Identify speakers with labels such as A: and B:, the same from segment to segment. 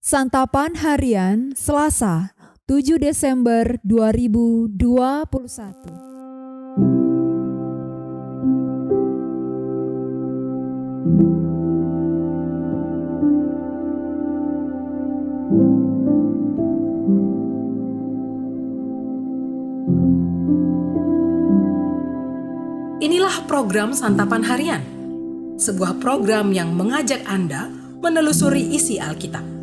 A: Santapan Harian Selasa 7 Desember 2021.
B: Inilah program Santapan Harian, sebuah program yang mengajak Anda menelusuri isi Alkitab,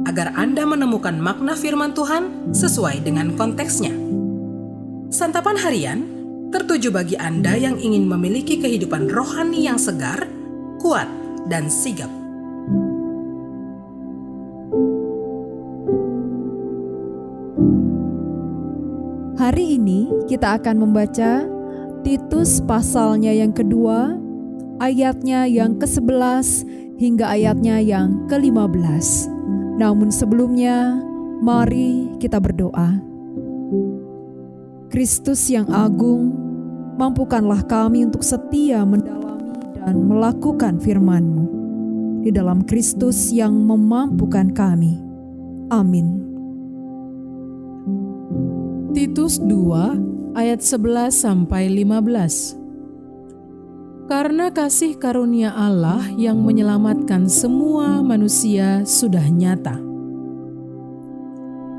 B: agar Anda menemukan makna firman Tuhan sesuai dengan konteksnya. Santapan Harian tertuju bagi Anda yang ingin memiliki kehidupan rohani yang segar, kuat, dan sigap.
A: Hari ini kita akan membaca Titus pasalnya yang kedua, ayatnya yang ke-11 hingga ayatnya yang ke-15. Namun sebelumnya, mari kita berdoa. Kristus yang agung, mampukanlah kami untuk setia mendalami dan melakukan firman-Mu. Di dalam Kristus yang memampukan kami. Amin.
C: Titus 2 ayat 11 sampai 15. Karena kasih karunia Allah yang menyelamatkan semua manusia sudah nyata.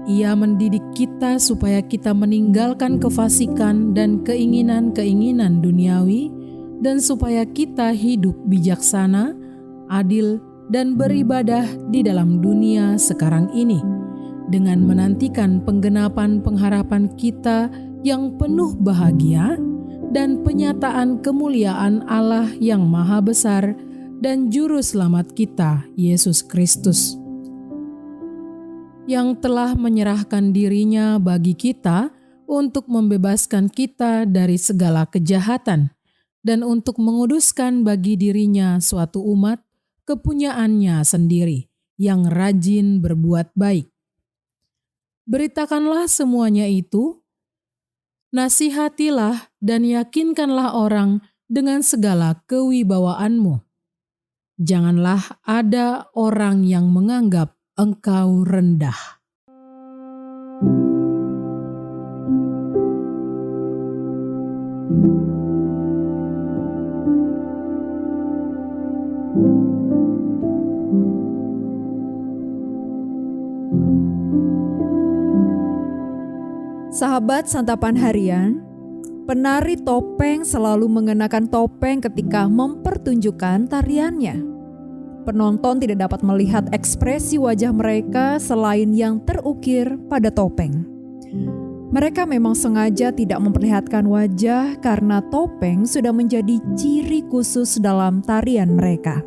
C: Ia mendidik kita supaya kita meninggalkan kefasikan dan keinginan-keinginan duniawi, dan supaya kita hidup bijaksana, adil, dan beribadah di dalam dunia sekarang ini, dengan menantikan penggenapan pengharapan kita yang penuh bahagia dan penyataan kemuliaan Allah yang Maha Besar dan Juru Selamat kita, Yesus Kristus, yang telah menyerahkan dirinya bagi kita untuk membebaskan kita dari segala kejahatan dan untuk menguduskan bagi dirinya suatu umat kepunyaannya sendiri yang rajin berbuat baik. Beritakanlah semuanya itu, nasihatilah dan yakinkanlah orang dengan segala kewibawaanmu. Janganlah ada orang yang menganggap engkau rendah.
A: Sahabat Santapan Harian, penari topeng selalu mengenakan topeng ketika mempertunjukkan tariannya. Penonton tidak dapat melihat ekspresi wajah mereka selain yang terukir pada topeng. Mereka memang sengaja tidak memperlihatkan wajah karena topeng sudah menjadi ciri khusus dalam tarian mereka.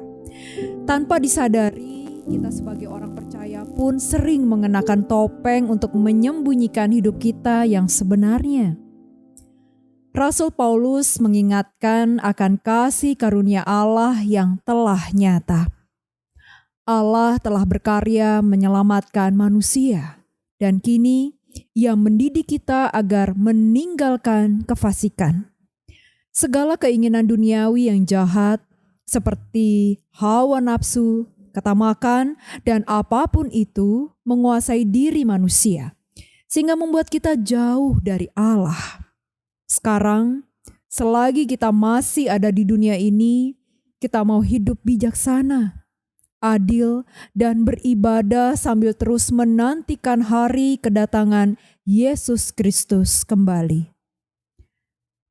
A: Tanpa disadari, kita sebagai orang percaya pun sering mengenakan topeng untuk menyembunyikan hidup kita yang sebenarnya. Rasul Paulus mengingatkan akan kasih karunia Allah yang telah nyata. Allah telah berkarya menyelamatkan manusia, dan kini Ia mendidik kita agar meninggalkan kefasikan. Segala keinginan duniawi yang jahat, seperti hawa nafsu, ketamakan, dan apapun itu menguasai diri manusia, sehingga membuat kita jauh dari Allah. Sekarang, selagi kita masih ada di dunia ini, kita mau hidup bijaksana, adil, dan beribadah sambil terus menantikan hari kedatangan Yesus Kristus kembali.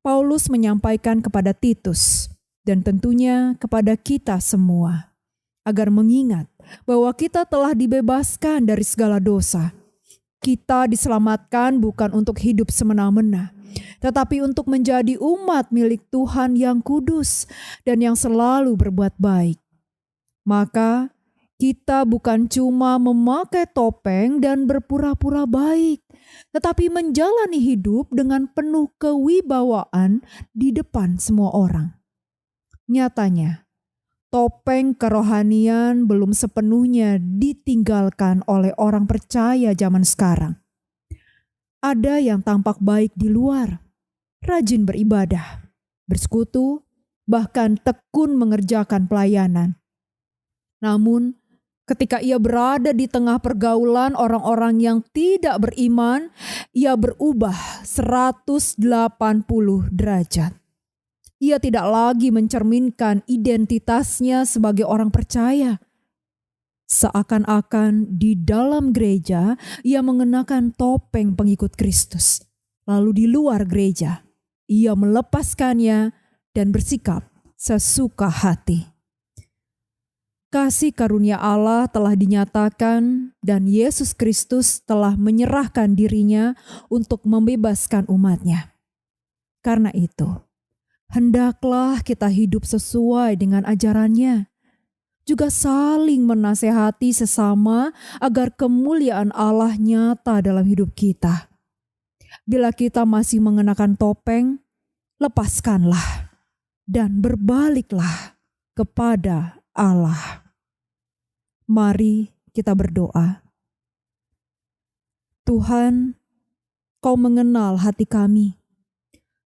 A: Paulus menyampaikan kepada Titus, dan tentunya kepada kita semua, agar mengingat bahwa kita telah dibebaskan dari segala dosa. Kita diselamatkan bukan untuk hidup semena-mena, tetapi untuk menjadi umat milik Tuhan yang kudus dan yang selalu berbuat baik. Maka kita bukan cuma memakai topeng dan berpura-pura baik, tetapi menjalani hidup dengan penuh kewibawaan di depan semua orang. Nyatanya, topeng kerohanian belum sepenuhnya ditinggalkan oleh orang percaya zaman sekarang. Ada yang tampak baik di luar, rajin beribadah, bersekutu, bahkan tekun mengerjakan pelayanan. Namun, Ketika ia berada di tengah pergaulan orang-orang yang tidak beriman, ia berubah 180 derajat. Ia tidak lagi mencerminkan identitasnya sebagai orang percaya. Seakan-akan di dalam gereja ia mengenakan topeng pengikut Kristus. Lalu di luar gereja ia melepaskannya dan bersikap sesuka hati. Kasih karunia Allah telah dinyatakan dan Yesus Kristus telah menyerahkan dirinya untuk membebaskan umatnya. Karena itu, hendaklah kita hidup sesuai dengan ajarannya, juga saling menasehati sesama agar kemuliaan Allah nyata dalam hidup kita. Bila kita masih mengenakan topeng, lepaskanlah dan berbaliklah kepada Allah. Mari kita berdoa. Tuhan, Kau mengenal hati kami,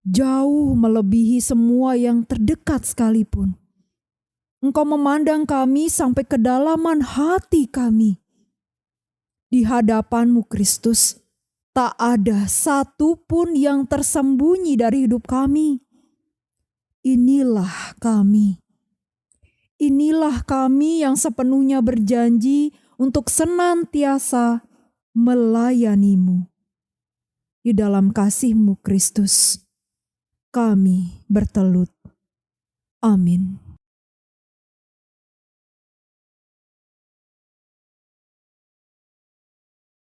A: jauh melebihi semua yang terdekat sekalipun. Engkau memandang kami sampai kedalaman hati kami. Di hadapan-Mu Kristus, tak ada satu pun yang tersembunyi dari hidup kami. Inilah kami. Inilah kami yang sepenuhnya berjanji untuk senantiasa melayani-Mu. Di dalam kasih-Mu Kristus, kami bertelut. Amin.